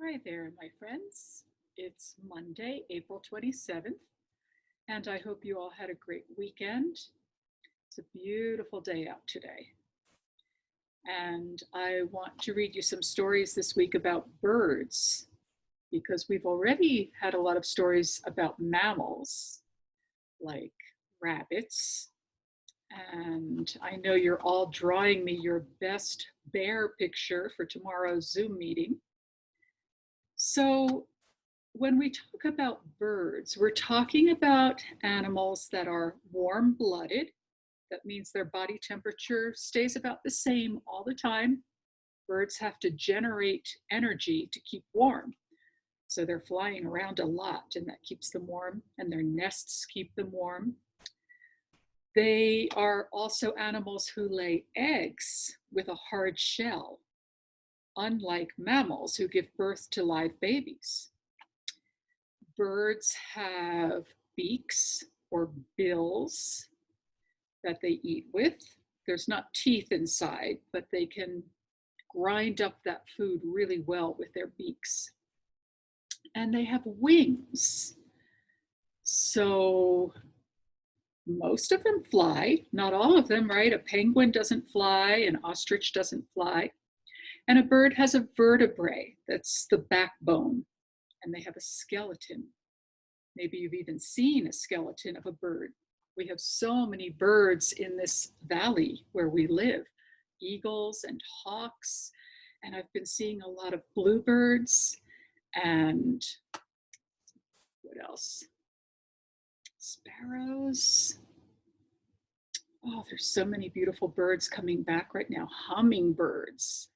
Hi there, my friends. It's Monday, April 27th, and I hope you all had a great weekend. It's a beautiful day out today. And I want to read you some stories this week about birds because we've already had a lot of stories about mammals like rabbits. And I know you're all drawing me your best bear picture for tomorrow's Zoom meeting. So when we talk about birds, we're talking about animals that are warm-blooded. That means their body temperature stays about the same all the time. Birds have to generate energy to keep warm. So they're flying around a lot, and that keeps them warm, and their nests keep them warm. They are also animals who lay eggs with a hard shell, unlike mammals who give birth to live babies. Birds have beaks or bills that they eat with. There's not teeth inside, but they can grind up that food really well with their beaks. And they have wings. So most of them fly, not all of them, right? A penguin doesn't fly, an ostrich doesn't fly. And a bird has a vertebrae, that's the backbone, and they have a skeleton. Maybe you've even seen a skeleton of a bird. We have so many birds in this valley where we live, eagles and hawks, and I've been seeing a lot of bluebirds and what else? Sparrows. Oh, there's so many beautiful birds coming back right now. Hummingbirds.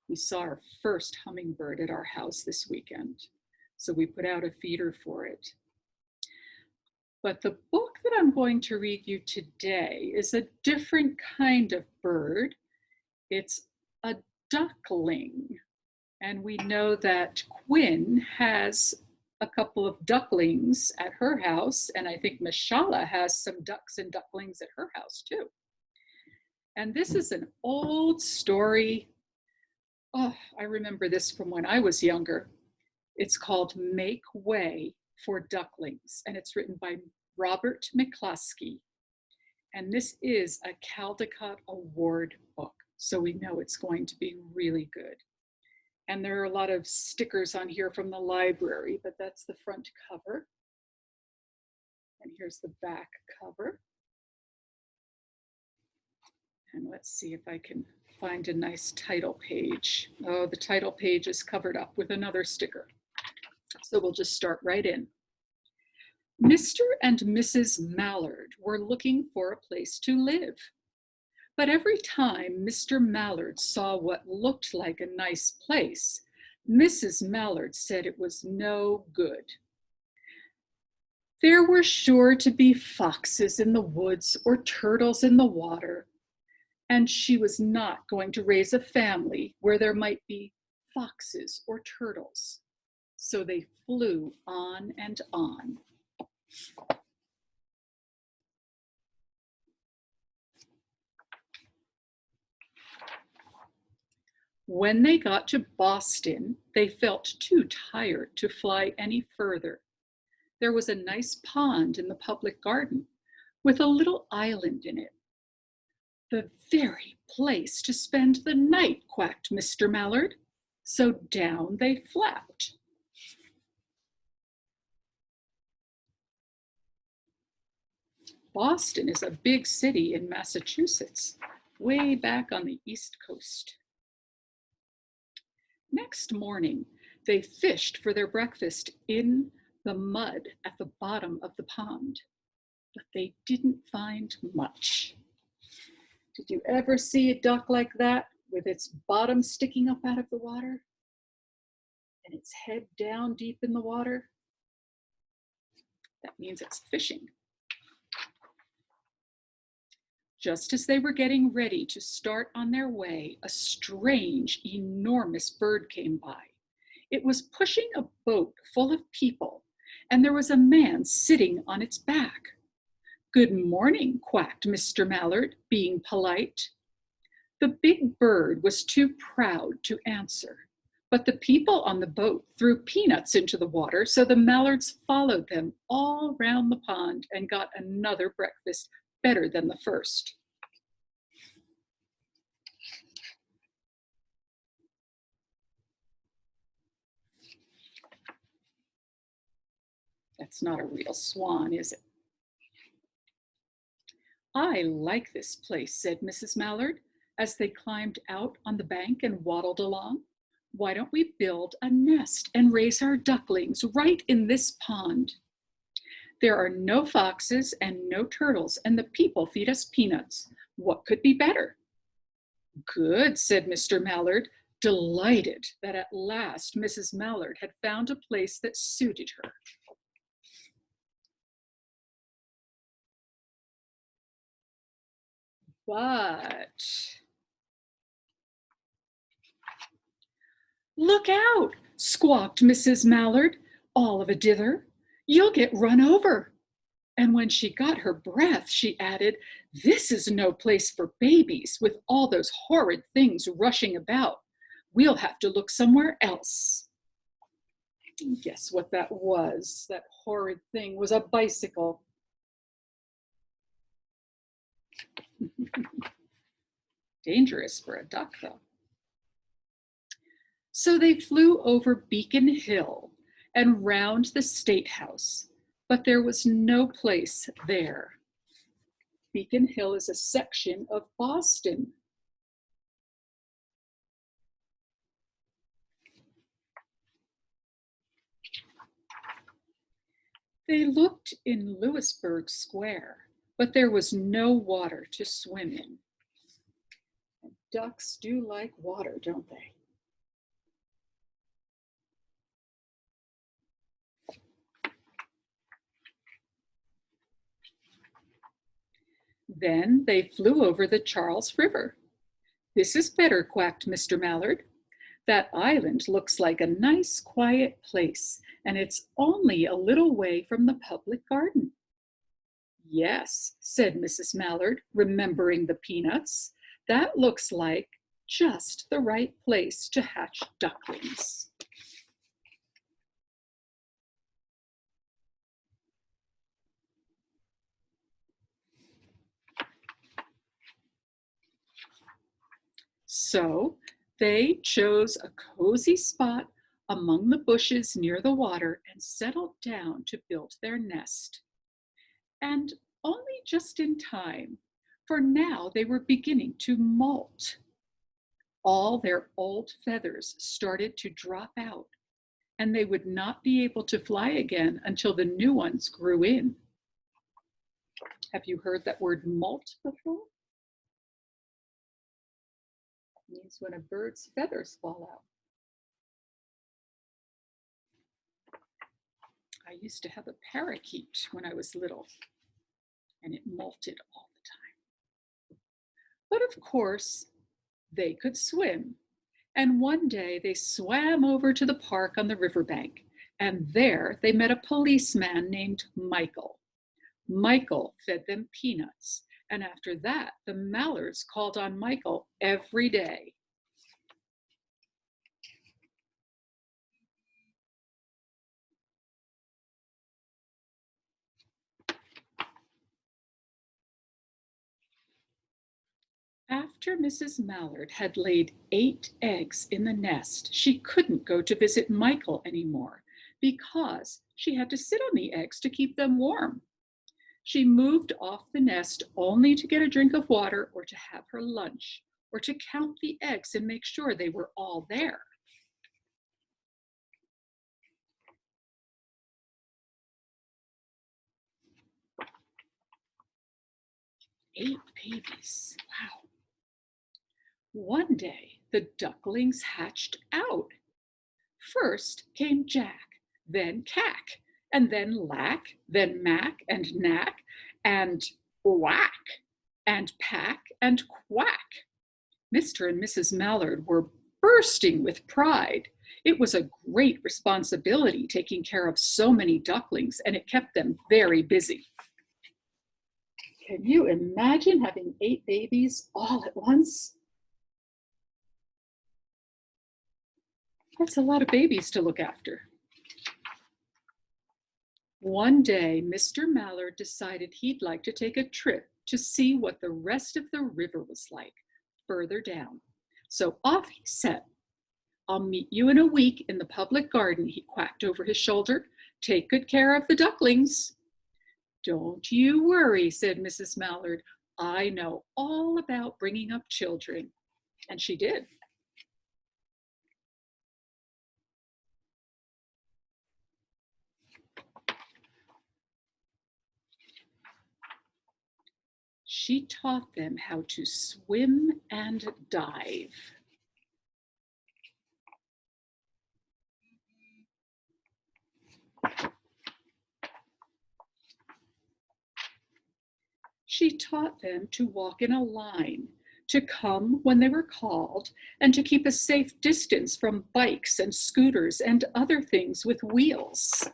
We saw our first hummingbird at our house this weekend, so we put out a feeder for it. But the book that I'm going to read you today is a different kind of bird. It's a duckling. And we know that Quinn has a couple of ducklings at her house, and I think Mashallah has some ducks and ducklings at her house too. And this is an old story. Oh, I remember this from when I was younger. It's called Make Way for Ducklings, and it's written by Robert McCluskey. And this is a Caldecott Award book, so we know it's going to be really good. And there are a lot of stickers on here from the library, but that's the front cover. And here's the back cover. And let's see if I can find a nice title page. Oh, the title page is covered up with another sticker. So we'll just start right in. Mr. and Mrs. Mallard were looking for a place to live. But every time Mr. Mallard saw what looked like a nice place, Mrs. Mallard said it was no good. There were sure to be foxes in the woods or turtles in the water, and she was not going to raise a family where there might be foxes or turtles. So they flew on and on. When they got to Boston, they felt too tired to fly any further. There was a nice pond in the public garden with a little island in it. The very place to spend the night, quacked Mr. Mallard. So down they flapped. Boston is a big city in Massachusetts, way back on the East Coast. Next morning, they fished for their breakfast in the mud at the bottom of the pond, but they didn't find much. Did you ever see a duck like that, with its bottom sticking up out of the water and its head down deep in the water? That means it's fishing. Just as they were getting ready to start on their way, a strange, enormous bird came by. It was pushing a boat full of people, and there was a man sitting on its back. Good morning, quacked Mr. Mallard, being polite. The big bird was too proud to answer, But the people on the boat threw peanuts into the water, so the mallards followed them all round the pond and got another breakfast better than the first. That's not a real swan, is it? I like this place, said Mrs. Mallard, as they climbed out on the bank and waddled along. Why don't we build a nest and raise our ducklings right in this pond? There are no foxes and no turtles, and the people feed us peanuts. What could be better? Good, said Mr. Mallard, delighted that at last Mrs. Mallard had found a place that suited her. But look out, squawked Mrs. Mallard, all of a dither. You'll get run over. And when she got her breath, she added, this is no place for babies with all those horrid things rushing about. We'll have to look somewhere else. Guess what that was? That horrid thing was a bicycle. Dangerous for a duck, though. So they flew over Beacon Hill and round the State House, but there was no place there. Beacon Hill is a section of Boston. They looked in Louisburg Square, but there was no water to swim in. And ducks do like water, don't they? Then they flew over the Charles River. This is better, quacked Mr. Mallard. That island looks like a nice, quiet place, and it's only a little way from the public garden. Yes, said Mrs. Mallard, remembering the peanuts. That looks like just the right place to hatch ducklings. So they chose a cozy spot among the bushes near the water and settled down to build their nest. And only just in time, for now they were beginning to molt. All their old feathers started to drop out, and they would not be able to fly again until the new ones grew in. Have you heard that word molt before? It means when a bird's feathers fall out. I used to have a parakeet when I was little, and it molted all the time. But of course, they could swim. And one day they swam over to the park on the riverbank, and there they met a policeman named Michael. Michael fed them peanuts, and after that, the mallards called on Michael every day. After Mrs. Mallard had laid 8 eggs in the nest, she couldn't go to visit Michael anymore because she had to sit on the eggs to keep them warm. She moved off the nest only to get a drink of water or to have her lunch or to count the eggs and make sure they were all there. Eight babies, wow. One day, the ducklings hatched out. First came Jack, then Cack, and then Lack, then Mack and Knack, and Whack, and Pack and Quack. Mr. and Mrs. Mallard were bursting with pride. It was a great responsibility taking care of so many ducklings, and it kept them very busy. Can you imagine having 8 babies all at once? That's a lot of babies to look after. One day, Mr. Mallard decided he'd like to take a trip to see what the rest of the river was like further down. So off he set. I'll meet you in a week in the public garden, he quacked over his shoulder. Take good care of the ducklings. Don't you worry, said Mrs. Mallard. I know all about bringing up children. And she did. She taught them how to swim and dive. She taught them to walk in a line, to come when they were called, and to keep a safe distance from bikes and scooters and other things with wheels.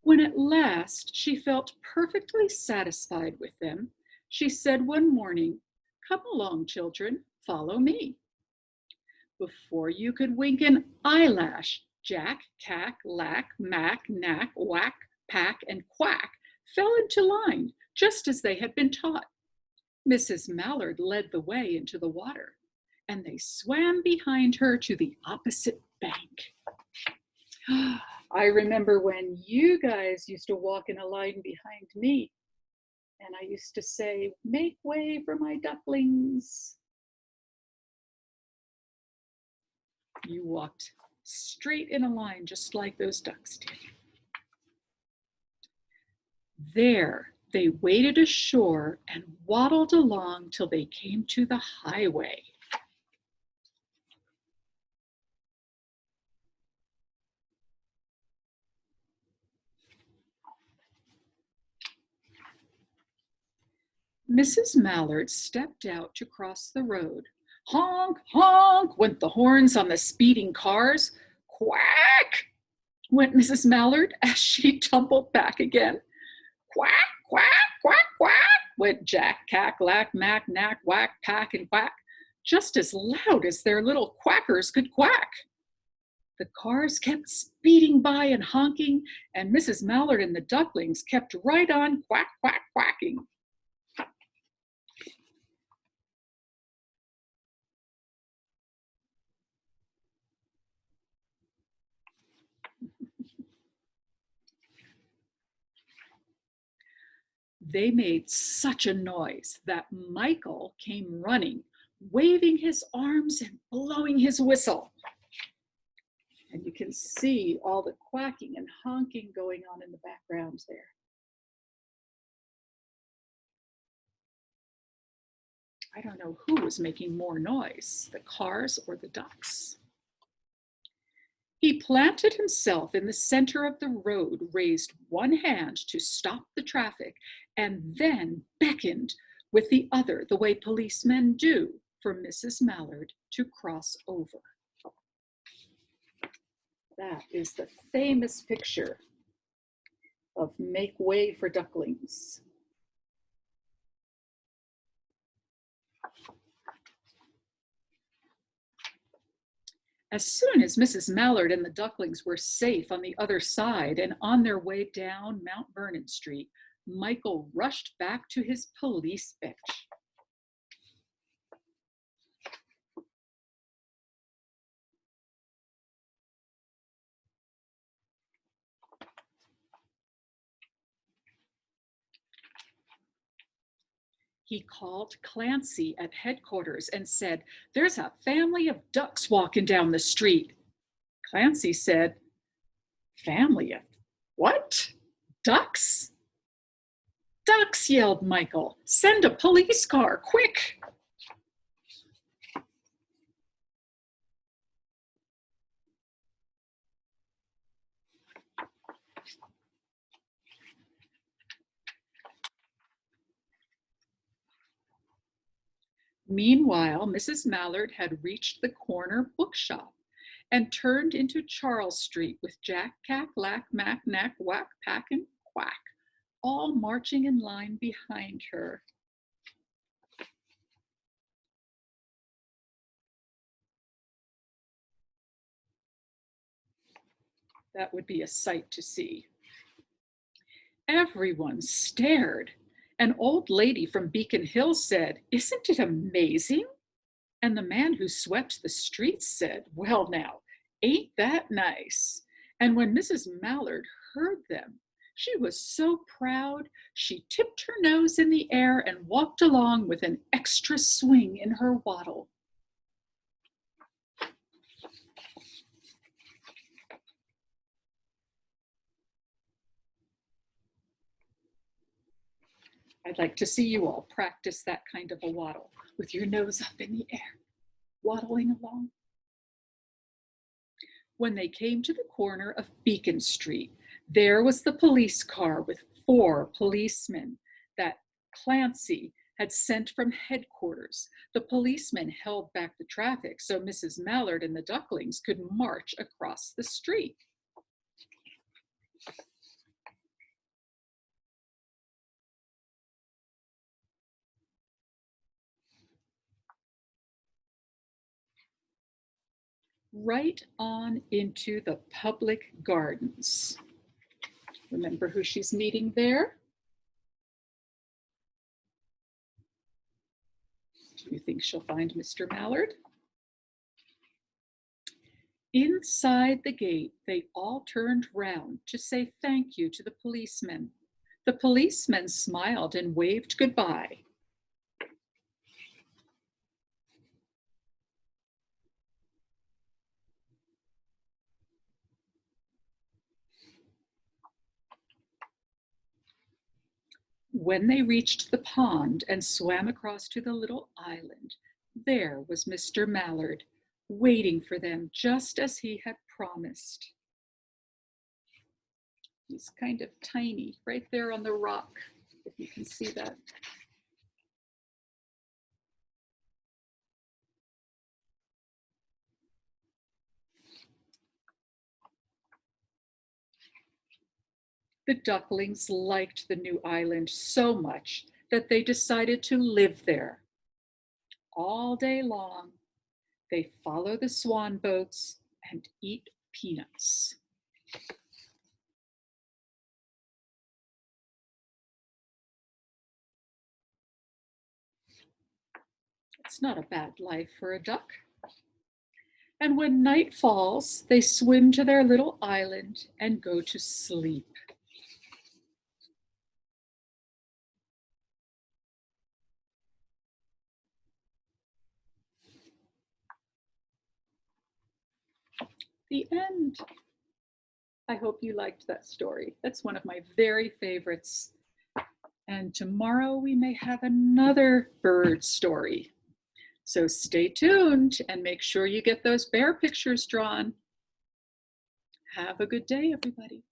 When at last she felt perfectly satisfied with them, she said one morning, "Come along, children, follow me." Before you could wink an eyelash, Jack, Cack, Lack, Mack, Knack, Whack, Pack, and Quack fell into line just as they had been taught. Mrs. Mallard led the way into the water, and they swam behind her to the opposite bank. I remember when you guys used to walk in a line behind me, and I used to say, "Make way for my ducklings." You walked straight in a line just like those ducks did. There, they waded ashore and waddled along till they came to the highway. Mrs. Mallard stepped out to cross the road. Honk, honk went the horns on the speeding cars. Quack went Mrs. Mallard as she tumbled back again. Quack, quack, quack, quack went Jack, Cack, Lack, Mack, Knack, Whack, Pack, and Quack, just as loud as their little quackers could quack. The cars kept speeding by and honking, and Mrs. Mallard and the ducklings kept right on quack, quack, quacking. They made such a noise that Michael came running, waving his arms and blowing his whistle. And you can see all the quacking and honking going on in the background there. I don't know who was making more noise, the cars or the ducks. He planted himself in the center of the road, raised one hand to stop the traffic, and then beckoned with the other, the way policemen do, for Mrs. Mallard to cross over. That is the famous picture of Make Way for Ducklings. As soon as Mrs. Mallard and the ducklings were safe on the other side and on their way down Mount Vernon Street, Michael rushed back to his police bench. He called Clancy at headquarters and said, "There's a family of ducks walking down the street." Clancy said, "Family of what? Ducks?" "Ducks," yelled Michael. "Send a police car, quick." Meanwhile, Mrs. Mallard had reached the corner bookshop, and turned into Charles Street with Jack, Cack, Lack, Mack, Knack, Whack, Pack, and Quack, all marching in line behind her. That would be a sight to see. Everyone stared. An old lady from Beacon Hill said, "Isn't it amazing?" And the man who swept the streets said, "Well, now, ain't that nice?" And when Mrs. Mallard heard them, she was so proud she tipped her nose in the air and walked along with an extra swing in her waddle. I'd like to see you all practice that kind of a waddle with your nose up in the air, waddling along. When they came to the corner of Beacon Street, there was the police car with 4 policemen that Clancy had sent from headquarters. The policemen held back the traffic so Mrs. Mallard and the Ducklings could march across the street. Right on into the public gardens. Remember who she's meeting there? Do you think she'll find Mr. Mallard? Inside the gate, they all turned round to say thank you to the policemen. The policemen smiled and waved goodbye. When they reached the pond and swam across to the little island, there was Mr. Mallard, waiting for them just as he had promised. He's kind of tiny, right there on the rock, if you can see that. The ducklings liked the new island so much that they decided to live there. All day long, they follow the swan boats and eat peanuts. It's not a bad life for a duck. And when night falls, they swim to their little island and go to sleep. The end. I hope you liked that story. That's one of my very favorites. And tomorrow we may have another bird story. So stay tuned and make sure you get those bear pictures drawn. Have a good day, everybody.